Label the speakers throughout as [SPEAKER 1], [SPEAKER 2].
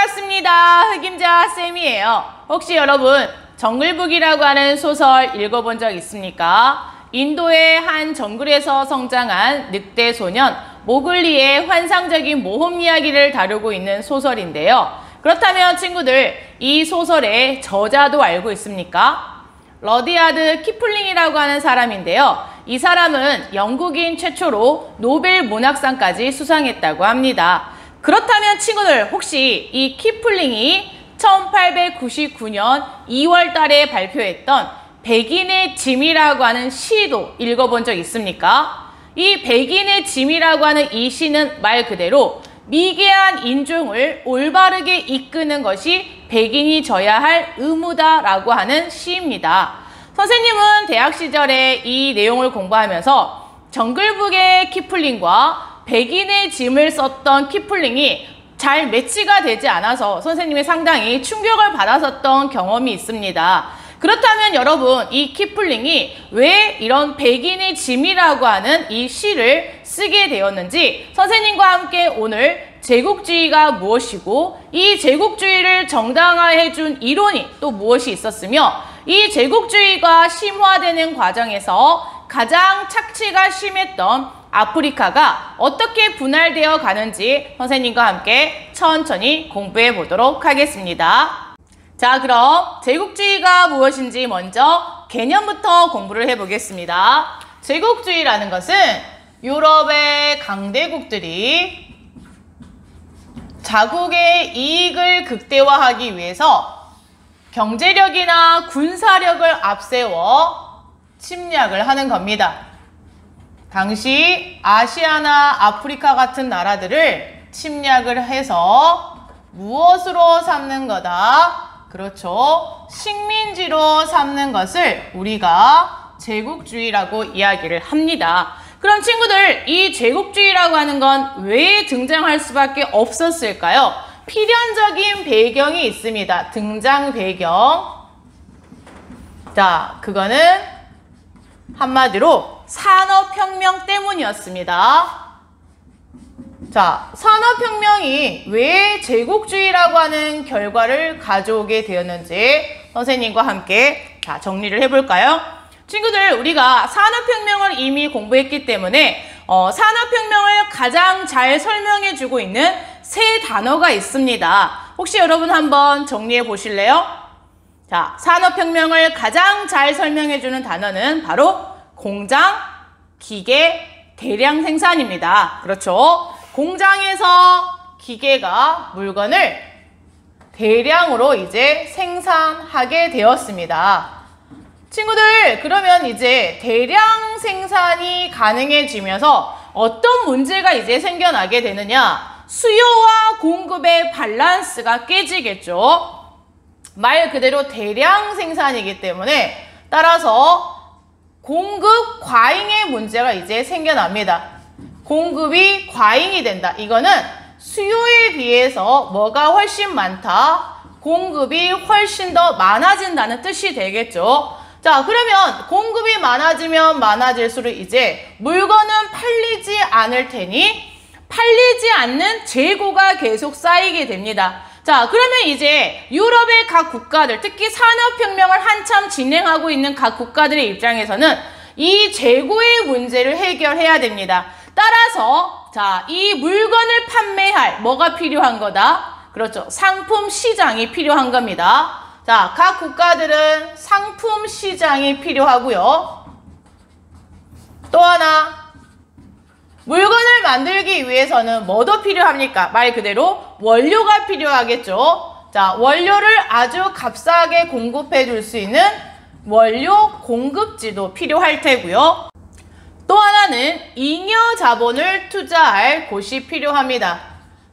[SPEAKER 1] 반갑습니다. 흑임자 쌤이에요. 혹시 여러분 정글북이라고 하는 소설 읽어본 적 있습니까? 인도의 한 정글에서 성장한 늑대 소년 모글리의 환상적인 모험 이야기를 다루고 있는 소설인데요. 그렇다면 친구들, 이 소설의 저자도 알고 있습니까? 러디아드 키플링이라고 하는 사람인데요. 이 사람은 영국인 최초로 노벨 문학상까지 수상했다고 합니다. 그렇다면 친구들, 혹시 이 키플링이 1899년 2월 달에 발표했던 백인의 짐이라고 하는 시도 읽어본 적 있습니까? 이 백인의 짐이라고 하는 이 시는 말 그대로 미개한 인종을 올바르게 이끄는 것이 백인이 져야 할 의무다라고 하는 시입니다. 선생님은 대학 시절에 이 내용을 공부하면서 정글북의 키플링과 백인의 짐을 썼던 키플링이 잘 매치가 되지 않아서 선생님이 상당히 충격을 받았었던 경험이 있습니다. 그렇다면 여러분, 이 키플링이 왜 이런 백인의 짐이라고 하는 이 시를 쓰게 되었는지 선생님과 함께 오늘 제국주의가 무엇이고 이 제국주의를 정당화해준 이론이 또 무엇이 있었으며 이 제국주의가 심화되는 과정에서 가장 착취가 심했던 아프리카가 어떻게 분할되어 가는지 선생님과 함께 천천히 공부해 보도록 하겠습니다. 자, 그럼 제국주의가 무엇인지 먼저 개념부터 공부를 해보겠습니다. 제국주의라는 것은 유럽의 강대국들이 자국의 이익을 극대화하기 위해서 경제력이나 군사력을 앞세워 침략을 하는 겁니다. 당시 아시아나 아프리카 같은 나라들을 침략을 해서 무엇으로 삼는 거다? 그렇죠. 식민지로 삼는 것을 우리가 제국주의라고 이야기를 합니다. 그럼 친구들, 이 제국주의라고 하는 건 왜 등장할 수밖에 없었을까요? 필연적인 배경이 있습니다. 등장 배경. 자, 그거는 한마디로 산업혁명 때문이었습니다. 자, 산업혁명이 왜 제국주의라고 하는 결과를 가져오게 되었는지 선생님과 함께 정리를 해볼까요? 친구들, 우리가 산업혁명을 이미 공부했기 때문에 산업혁명을 가장 잘 설명해주고 있는 세 단어가 있습니다. 혹시 여러분 한번 정리해 보실래요? 자, 산업혁명을 가장 잘 설명해주는 단어는 바로 공장, 기계, 대량 생산입니다. 그렇죠? 공장에서 기계가 물건을 대량으로 이제 생산하게 되었습니다. 친구들, 그러면 이제 대량 생산이 가능해지면서 어떤 문제가 이제 생겨나게 되느냐? 수요와 공급의 밸런스가 깨지겠죠. 말 그대로 대량 생산이기 때문에 따라서 공급 과잉의 문제가 이제 생겨납니다. 공급이 과잉이 된다. 이거는 수요에 비해서 뭐가 훨씬 많다? 공급이 훨씬 더 많아진다는 뜻이 되겠죠. 자, 그러면 공급이 많아지면 많아질수록 이제 물건은 팔리지 않을 테니 팔리지 않는 재고가 계속 쌓이게 됩니다. 자, 그러면 이제 유럽의 각 국가들, 특히 산업혁명을 한참 진행하고 있는 각 국가들의 입장에서는 이 재고의 문제를 해결해야 됩니다. 따라서 자, 이 물건을 판매할 뭐가 필요한 거다? 그렇죠. 상품 시장이 필요한 겁니다. 자, 각 국가들은 상품 시장이 필요하고요. 또 하나, 물건을 만들기 위해서는 뭐도 필요합니까? 말 그대로 원료가 필요하겠죠. 자, 원료를 아주 값싸게 공급해 줄 수 있는 원료 공급지도 필요할 테고요. 또 하나는 잉여 자본을 투자할 곳이 필요합니다.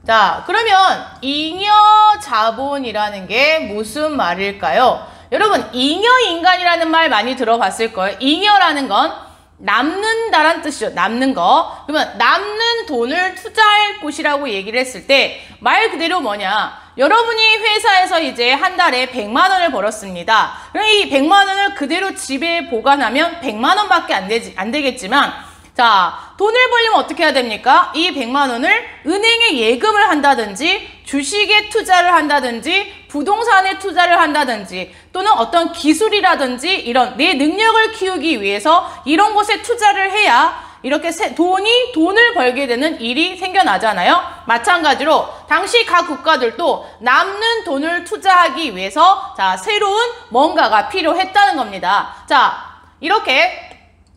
[SPEAKER 1] 자, 그러면 잉여 자본이라는 게 무슨 말일까요? 여러분, 잉여 인간이라는 말 많이 들어봤을 거예요. 잉여라는 건 남는다란 뜻이죠. 남는 거. 그러면 남는 돈을 투자할 곳이라고 얘기를 했을 때 말 그대로 뭐냐? 여러분이 회사에서 이제 한 달에 100만 원을 벌었습니다. 그럼 이 100만 원을 그대로 집에 보관하면 100만 원밖에 안 되겠지만 자, 돈을 벌려면 어떻게 해야 됩니까? 이 100만 원을 은행에 예금을 한다든지 주식에 투자를 한다든지 부동산에 투자를 한다든지 또는 어떤 기술이라든지 이런 내 능력을 키우기 위해서 이런 곳에 투자를 해야 이렇게 돈을 벌게 되는 일이 생겨나잖아요. 마찬가지로 당시 각 국가들도 남는 돈을 투자하기 위해서 자, 새로운 뭔가가 필요했다는 겁니다. 자, 이렇게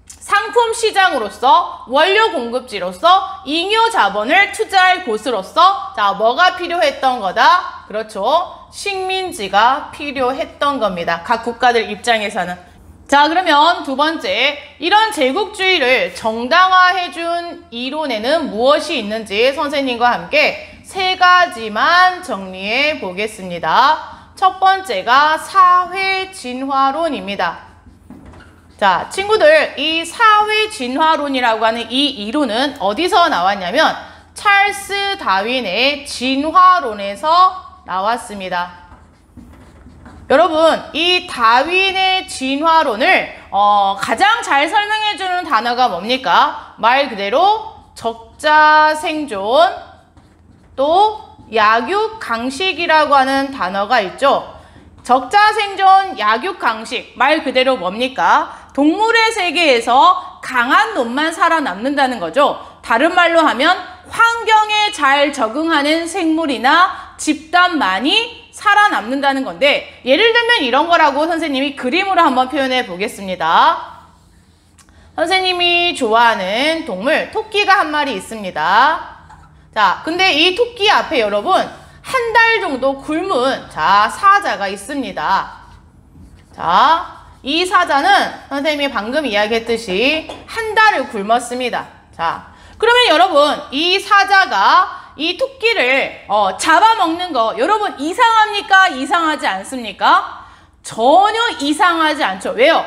[SPEAKER 1] 상품 시장으로서 원료 공급지로서 잉여 자본을 투자할 곳으로서 자, 뭐가 필요했던 거다? 그렇죠. 식민지가 필요했던 겁니다. 각 국가들 입장에서는. 자, 그러면 두 번째, 이런 제국주의를 정당화해준 이론에는 무엇이 있는지 선생님과 함께 세 가지만 정리해 보겠습니다. 첫 번째가 사회진화론입니다. 자, 친구들, 이 사회진화론이라고 하는 이 이론은 어디서 나왔냐면 찰스 다윈의 진화론에서 나왔습니다. 여러분, 이 다윈의 진화론을 가장 잘 설명해주는 단어가 뭡니까? 말 그대로 적자생존 또 약육강식이라고 하는 단어가 있죠. 적자생존, 약육강식, 말 그대로 뭡니까? 동물의 세계에서 강한 놈만 살아남는다는 거죠. 다른 말로 하면 환경에 잘 적응하는 생물이나 집단만이 살아남는다는 건데, 예를 들면 이런 거라고 선생님이 그림으로 한번 표현해 보겠습니다. 선생님이 좋아하는 동물 토끼가 한 마리 있습니다. 자, 근데 이 토끼 앞에 여러분 한 달 정도 굶은 자, 사자가 있습니다. 자, 이 사자는 선생님이 방금 이야기했듯이 한 달을 굶었습니다. 자, 그러면 여러분 이 사자가 이 토끼를 잡아먹는 거 여러분 이상합니까? 이상하지 않습니까? 전혀 이상하지 않죠. 왜요?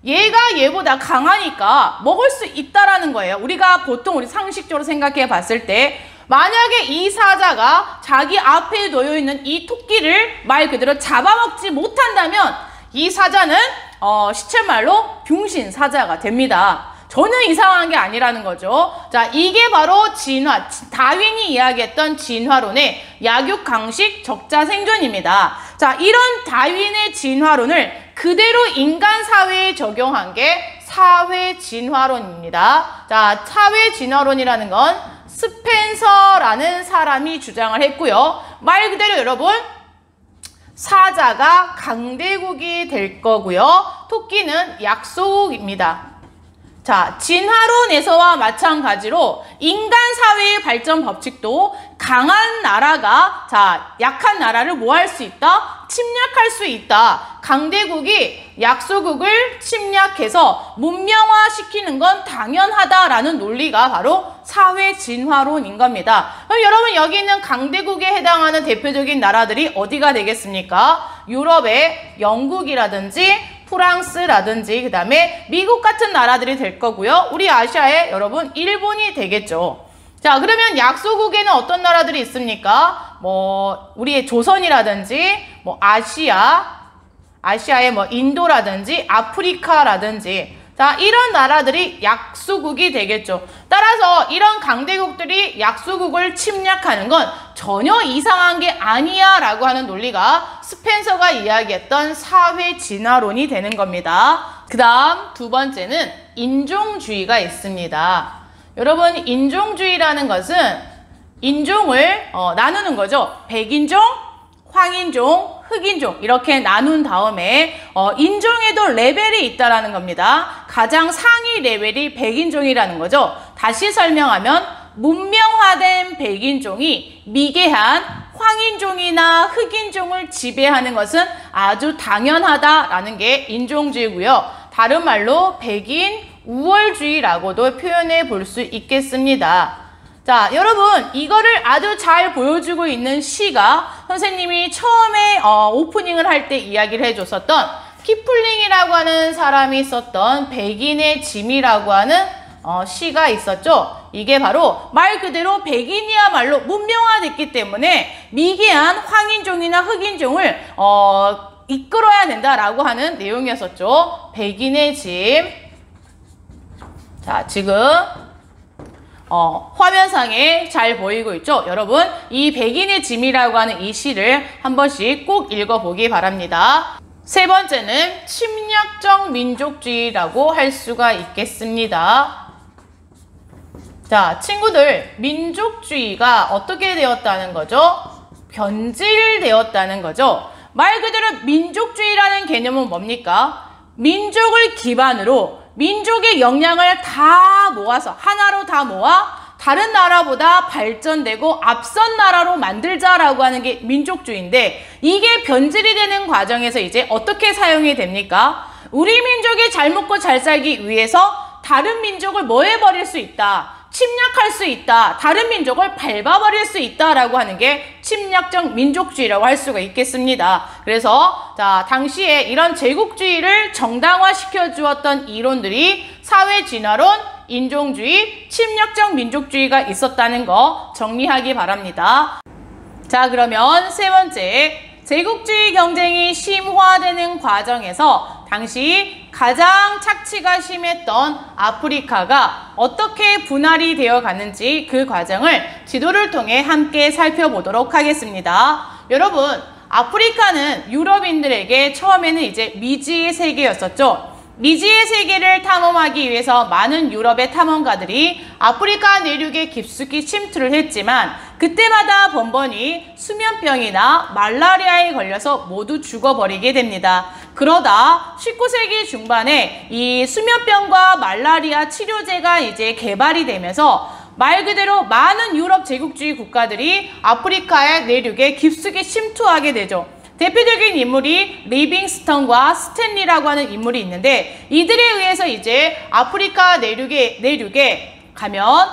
[SPEAKER 1] 얘가 얘보다 강하니까 먹을 수 있다라는 거예요. 우리가 보통 우리 상식적으로 생각해 봤을 때 만약에 이 사자가 자기 앞에 놓여 있는 이 토끼를 말 그대로 잡아먹지 못한다면 이 사자는 시쳇말로 병신 사자가 됩니다. 전혀 이상한 게 아니라는 거죠. 자, 이게 바로 진화, 다윈이 이야기했던 진화론의 약육강식 적자생존입니다. 자, 이런 다윈의 진화론을 그대로 인간 사회에 적용한 게 사회진화론입니다. 자, 사회진화론이라는 건 스펜서라는 사람이 주장을 했고요. 말 그대로 여러분, 사자가 강대국이 될 거고요. 토끼는 약소국입니다. 자, 진화론에서와 마찬가지로 인간 사회의 발전 법칙도 강한 나라가 자, 약한 나라를 뭐 할 수 있다? 침략할 수 있다. 강대국이 약소국을 침략해서 문명화시키는 건 당연하다라는 논리가 바로 사회진화론인 겁니다. 그럼 여러분 여기 있는 강대국에 해당하는 대표적인 나라들이 어디가 되겠습니까? 유럽의 영국이라든지 프랑스라든지 그 다음에 미국 같은 나라들이 될 거고요. 우리 아시아에 여러분 일본이 되겠죠. 자, 그러면 약소국에는 어떤 나라들이 있습니까? 뭐 우리의 조선이라든지 뭐 아시아의 뭐 인도라든지 아프리카라든지 자, 이런 나라들이 약소국이 되겠죠. 따라서 이런 강대국들이 약소국을 침략하는 건 전혀 이상한 게 아니야 라고 하는 논리가 스펜서가 이야기했던 사회진화론이 되는 겁니다. 그 다음 두 번째는 인종주의가 있습니다. 여러분, 인종주의라는 것은 인종을 나누는 거죠. 백인종, 황인종, 흑인종 이렇게 나눈 다음에 인종에도 레벨이 있다라는 겁니다. 가장 상위 레벨이 백인종이라는 거죠. 다시 설명하면 문명화된 백인종이 미개한 황인종이나 흑인종을 지배하는 것은 아주 당연하다라는 게 인종주의고요. 다른 말로 백인 우월주의라고도 표현해 볼 수 있겠습니다. 자, 여러분 이거를 아주 잘 보여주고 있는 시가 선생님이 처음에 오프닝을 할 때 이야기를 해줬었던 키플링이라고 하는 사람이 썼던 백인의 짐이라고 하는 시가 있었죠. 이게 바로 말 그대로 백인이야말로 문명화됐기 때문에 미개한 황인종이나 흑인종을 이끌어야 된다라고 하는 내용이었었죠. 백인의 짐. 자, 지금 화면상에 잘 보이고 있죠? 여러분, 이 백인의 짐이라고 하는 이 시를 한 번씩 꼭 읽어보기 바랍니다. 세 번째는 침략적 민족주의라고 할 수가 있겠습니다. 자, 친구들, 민족주의가 어떻게 되었다는 거죠? 변질되었다는 거죠. 말 그대로 민족주의라는 개념은 뭡니까? 민족을 기반으로 민족의 역량을 다 모아서 하나로 다 모아 다른 나라보다 발전되고 앞선 나라로 만들자라고 하는 게 민족주의인데, 이게 변질이 되는 과정에서 이제 어떻게 사용이 됩니까? 우리 민족이 잘 먹고 잘 살기 위해서 다른 민족을 뭐 해버릴 수 있다? 침략할 수 있다. 다른 민족을 밟아버릴 수 있다라고 하는 게 침략적 민족주의라고 할 수가 있겠습니다. 그래서 자, 당시에 이런 제국주의를 정당화시켜 주었던 이론들이 사회진화론, 인종주의, 침략적 민족주의가 있었다는 거 정리하기 바랍니다. 자, 그러면 세 번째, 제국주의 경쟁이 심화되는 과정에서 당시 가장 착취가 심했던 아프리카가 어떻게 분할이 되어 가는지 그 과정을 지도를 통해 함께 살펴보도록 하겠습니다. 여러분, 아프리카는 유럽인들에게 처음에는 이제 미지의 세계였었죠. 미지의 세계를 탐험하기 위해서 많은 유럽의 탐험가들이 아프리카 내륙에 깊숙이 침투를 했지만 그때마다 번번이 수면병이나 말라리아에 걸려서 모두 죽어버리게 됩니다. 그러다 19세기 중반에 이 수면병과 말라리아 치료제가 이제 개발이 되면서 말 그대로 많은 유럽 제국주의 국가들이 아프리카의 내륙에 깊숙이 침투하게 되죠. 대표적인 인물이 리빙스턴과 스탠리라고 하는 인물이 있는데, 이들에 의해서 이제 아프리카 내륙에 가면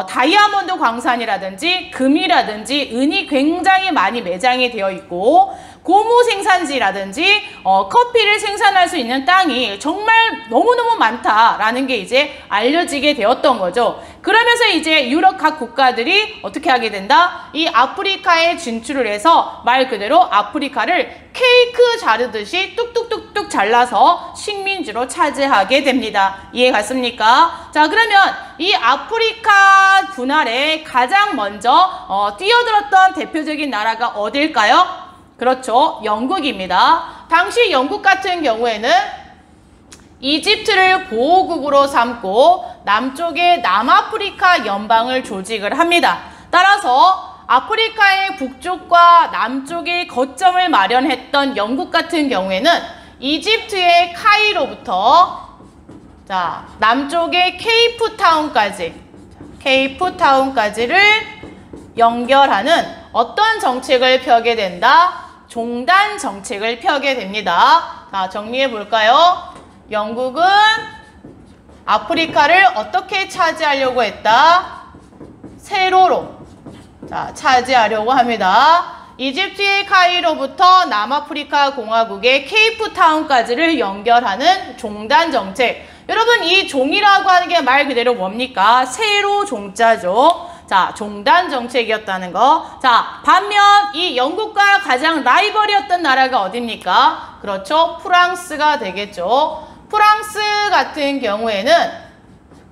[SPEAKER 1] 다이아몬드 광산이라든지 금이라든지 은이 굉장히 많이 매장이 되어 있고, 고무 생산지라든지 커피를 생산할 수 있는 땅이 정말 너무너무 많다라는 게 이제 알려지게 되었던 거죠. 그러면서 이제 유럽 각 국가들이 어떻게 하게 된다? 이 아프리카에 진출을 해서 말 그대로 아프리카를 케이크 자르듯이 뚝뚝뚝뚝 잘라서 식민지로 차지하게 됩니다. 이해 갔습니까? 자, 그러면 이 아프리카 분할에 가장 먼저 뛰어들었던 대표적인 나라가 어딜까요? 그렇죠. 영국입니다. 당시 영국 같은 경우에는 이집트를 보호국으로 삼고 남쪽에 남아프리카 연방을 조직을 합니다. 따라서 아프리카의 북쪽과 남쪽에 거점을 마련했던 영국 같은 경우에는 이집트의 카이로부터 자, 남쪽의 케이프타운까지를 연결하는 어떤 정책을 펴게 된다? 종단 정책을 펴게 됩니다. 자, 정리해 볼까요? 영국은 아프리카를 어떻게 차지하려고 했다? 세로로 자, 차지하려고 합니다. 이집트의 카이로부터 남아프리카 공화국의 케이프타운까지를 연결하는 종단 정책. 여러분, 이 종이라고 하는 게 말 그대로 뭡니까? 세로 종자죠. 자, 종단 정책이었다는 거. 자, 반면 이 영국과 가장 라이벌이었던 나라가 어디입니까? 그렇죠. 프랑스가 되겠죠. 프랑스 같은 경우에는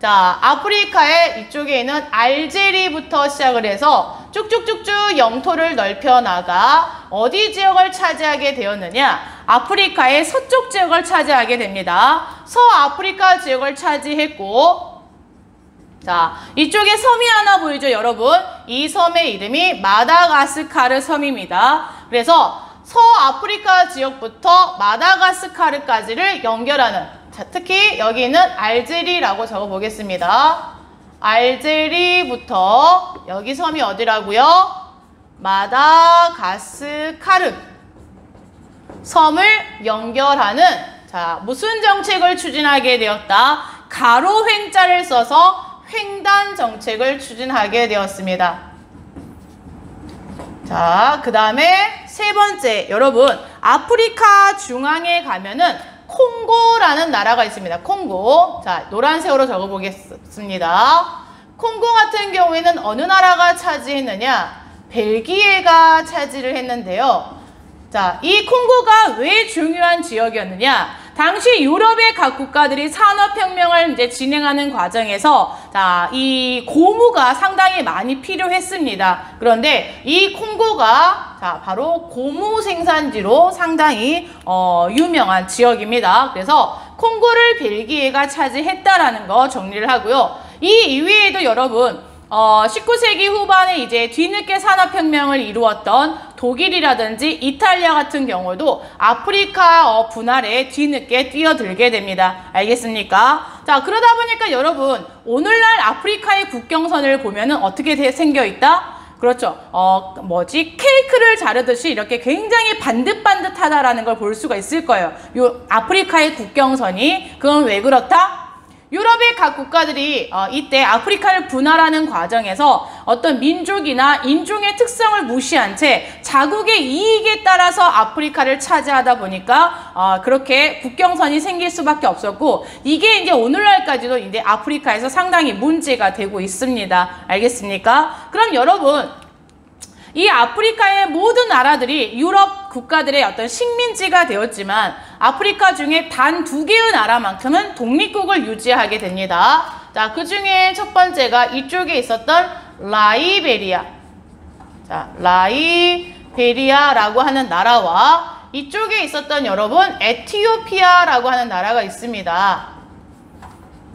[SPEAKER 1] 자, 아프리카의 이쪽에 있는 알제리부터 시작을 해서 쭉쭉쭉쭉 영토를 넓혀 나가 어디 지역을 차지하게 되었느냐? 아프리카의 서쪽 지역을 차지하게 됩니다. 서아프리카 지역을 차지했고, 자, 이쪽에 섬이 하나 보이죠, 여러분? 이 섬의 이름이 마다가스카르 섬입니다. 그래서 서아프리카 지역부터 마다가스카르까지를 연결하는, 자, 특히 여기 있는 알제리라고 적어보겠습니다. 알제리부터 여기 섬이 어디라고요? 마다가스카르 섬을 연결하는, 자, 무슨 정책을 추진하게 되었다? 가로 횡자를 써서 횡단 정책을 추진하게 되었습니다. 자, 그 다음에 세 번째, 여러분, 아프리카 중앙에 가면은 콩고라는 나라가 있습니다. 콩고. 자, 노란색으로 적어보겠습니다. 콩고 같은 경우에는 어느 나라가 차지했느냐? 벨기에가 차지를 했는데요. 자, 이 콩고가 왜 중요한 지역이었느냐? 당시 유럽의 각 국가들이 산업혁명을 이제 진행하는 과정에서 자, 이 고무가 상당히 많이 필요했습니다. 그런데 이 콩고가 자, 바로 고무 생산지로 상당히 유명한 지역입니다. 그래서 콩고를 벨기에가 차지했다라는 거 정리를 하고요. 이 이외에도 여러분 19세기 후반에 이제 뒤늦게 산업혁명을 이루었던 독일이라든지 이탈리아 같은 경우도 아프리카 분할에 뒤늦게 뛰어들게 됩니다. 알겠습니까? 자, 그러다 보니까 여러분 오늘날 아프리카의 국경선을 보면은 어떻게 생겨 있다? 그렇죠. 케이크를 자르듯이 이렇게 굉장히 반듯반듯하다라는 걸 볼 수가 있을 거예요. 요 아프리카의 국경선이. 그건 왜 그렇다? 유럽의 각 국가들이 이때 아프리카를 분할하는 과정에서 어떤 민족이나 인종의 특성을 무시한 채 자국의 이익에 따라서 아프리카를 차지하다 보니까 그렇게 국경선이 생길 수밖에 없었고, 이게 이제 오늘날까지도 이제 아프리카에서 상당히 문제가 되고 있습니다. 알겠습니까? 그럼 여러분, 이 아프리카의 모든 나라들이 유럽 국가들의 어떤 식민지가 되었지만 아프리카 중에 단 2개의 나라만큼은 독립국을 유지하게 됩니다. 자, 그 중에 첫 번째가 이쪽에 있었던 라이베리아. 자, 라이베리아라고 하는 나라와 이쪽에 있었던 여러분 에티오피아라고 하는 나라가 있습니다.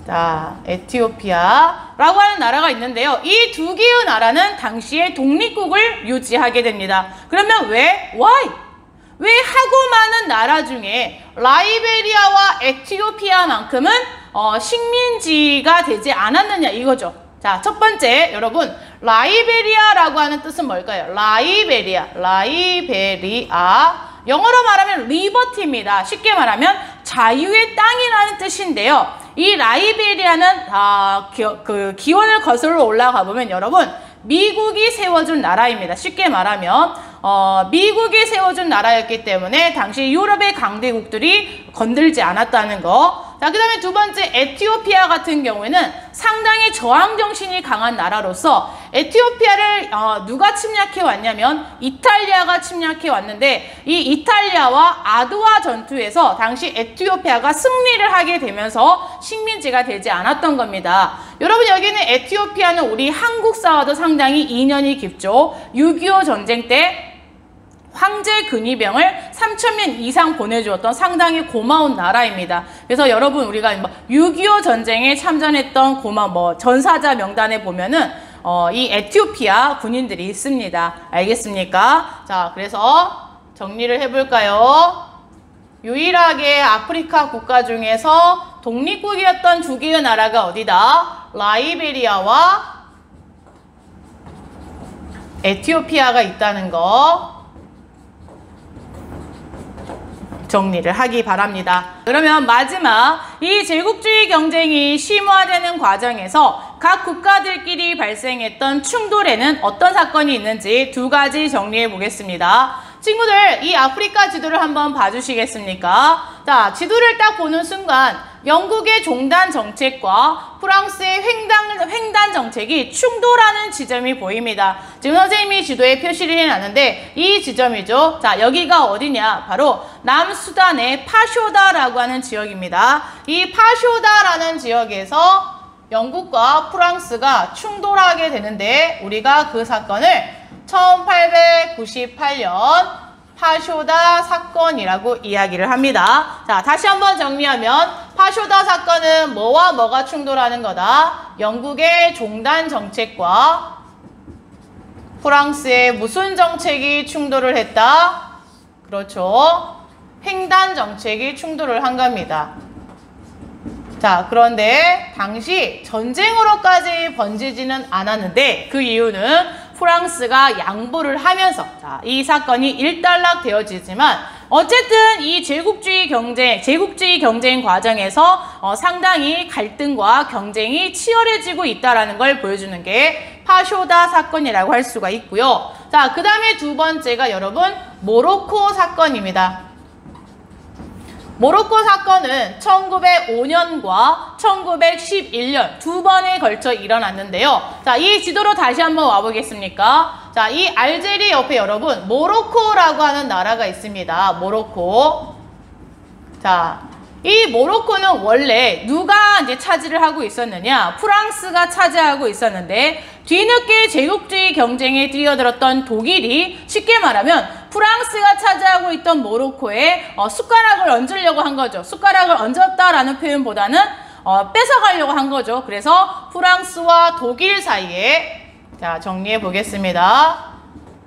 [SPEAKER 1] 자, 에티오피아라고 하는 나라가 있는데요. 이 2개의 나라는 당시에 독립국을 유지하게 됩니다. 그러면 왜? Why? 왜 하고 많은 나라 중에 라이베리아와 에티오피아만큼은 식민지가 되지 않았느냐 이거죠. 자, 첫 번째 여러분, 라이베리아라고 하는 뜻은 뭘까요? 라이베리아. 영어로 말하면 리버티입니다. 쉽게 말하면 자유의 땅이라는 뜻인데요. 이 라이베리아는 기원을 거슬러 올라가 보면 여러분 미국이 세워준 나라입니다. 쉽게 말하면 미국이 세워준 나라였기 때문에 당시 유럽의 강대국들이 건들지 않았다는 거. 자, 그 다음에 두 번째 에티오피아 같은 경우에는 상당히 저항정신이 강한 나라로서 에티오피아를 누가 침략해 왔냐면 이탈리아가 침략해 왔는데, 이 이탈리아와 아두와 전투에서 당시 에티오피아가 승리를 하게 되면서 식민지가 되지 않았던 겁니다. 여러분, 여기는 에티오피아는 우리 한국사와도 상당히 인연이 깊죠. 6.25 전쟁 때 황제 근위병을 3,000명 이상 보내주었던 상당히 고마운 나라입니다. 그래서 여러분, 우리가 6.25 전쟁에 참전했던 전사자 명단에 보면은 이 에티오피아 군인들이 있습니다. 알겠습니까? 자, 그래서 정리를 해볼까요? 유일하게 아프리카 국가 중에서 독립국이었던 2개의 나라가 어디다? 라이베리아와 에티오피아가 있다는 거 정리를 하기 바랍니다. 그러면 마지막, 이 제국주의 경쟁이 심화되는 과정에서 각 국가들끼리 발생했던 충돌에는 어떤 사건이 있는지 2가지 정리해 보겠습니다. 친구들, 이 아프리카 지도를 한번 봐주시겠습니까? 자, 지도를 딱 보는 순간 영국의 종단 정책과 프랑스의 횡단 정책이 충돌하는 지점이 보입니다. 지금 선생님이 지도에 표시를 해놨는데 이 지점이죠. 자, 여기가 어디냐? 바로 남수단의 파쇼다라고 하는 지역입니다. 이 파쇼다라는 지역에서 영국과 프랑스가 충돌하게 되는데, 우리가 그 사건을 1898년 파쇼다 사건이라고 이야기를 합니다. 자, 다시 한번 정리하면 파쇼다 사건은 뭐와 뭐가 충돌하는 거다? 영국의 종단 정책과 프랑스의 무슨 정책이 충돌을 했다? 그렇죠. 횡단 정책이 충돌을 한 겁니다. 자, 그런데 당시 전쟁으로까지 번지지는 않았는데 그 이유는 프랑스가 양보를 하면서 이 사건이 일단락되어지지만, 어쨌든 이 제국주의 경쟁 과정에서 상당히 갈등과 경쟁이 치열해지고 있다는 걸 보여주는 게 파쇼다 사건이라고 할 수가 있고요. 자, 그 다음에 두 번째가 여러분 모로코 사건입니다. 모로코 사건은 1905년과 1911년 2번에 걸쳐 일어났는데요. 자, 이 지도로 다시 한번 와보겠습니까? 자, 이 알제리 옆에 여러분 모로코라고 하는 나라가 있습니다. 모로코. 자, 이 모로코는 원래 누가 이제 차지를 하고 있었느냐? 프랑스가 차지하고 있었는데 뒤늦게 제국주의 경쟁에 뛰어들었던 독일이 쉽게 말하면 프랑스가 차지하고 있던 모로코에 숟가락을 얹으려고 한 거죠. 숟가락을 얹었다라는 표현보다는 뺏어가려고 한 거죠. 그래서 프랑스와 독일 사이에 자 정리해 보겠습니다.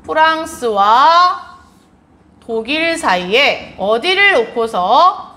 [SPEAKER 1] 프랑스와 독일 사이에 어디를 놓고서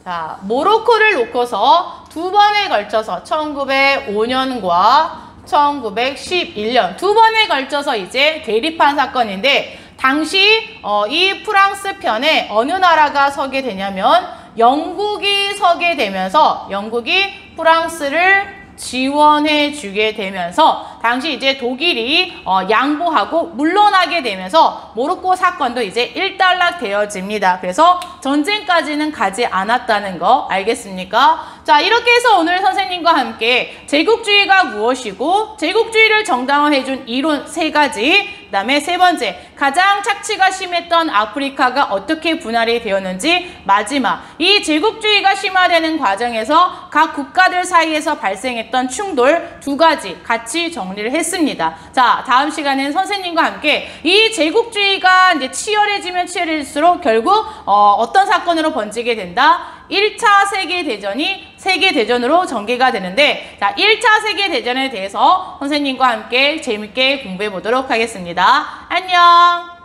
[SPEAKER 1] 자, 모로코를 놓고서 두 번에 걸쳐서 1905년과 1911년 두 번에 걸쳐서 이제 대립한 사건인데 당시 이 프랑스 편에 어느 나라가 서게 되냐면 영국이 서게 되면서 영국이 프랑스를 지원해 주게 되면서 당시 이제 독일이 양보하고 물러나게 되면서 모로코 사건도 이제 일단락되어집니다. 그래서 전쟁까지는 가지 않았다는 거 알겠습니까? 자, 이렇게 해서 오늘 선생님과 함께 제국주의가 무엇이고 제국주의를 정당화해준 이론 3가지, 그 다음에 3번째 가장 착취가 심했던 아프리카가 어떻게 분할이 되었는지, 마지막 이 제국주의가 심화되는 과정에서 각 국가들 사이에서 발생했던 충돌 2가지 같이 정리를 했습니다. 자, 다음 시간에는 선생님과 함께 이 제국주의가 이제 치열해지면 치열해질수록 결국 어떤 사건으로 번지게 된다? 1차 세계대전이 세계대전으로 전개가 되는데, 자, 1차 세계대전에 대해서 선생님과 함께 재밌게 공부해 보도록 하겠습니다. 안녕!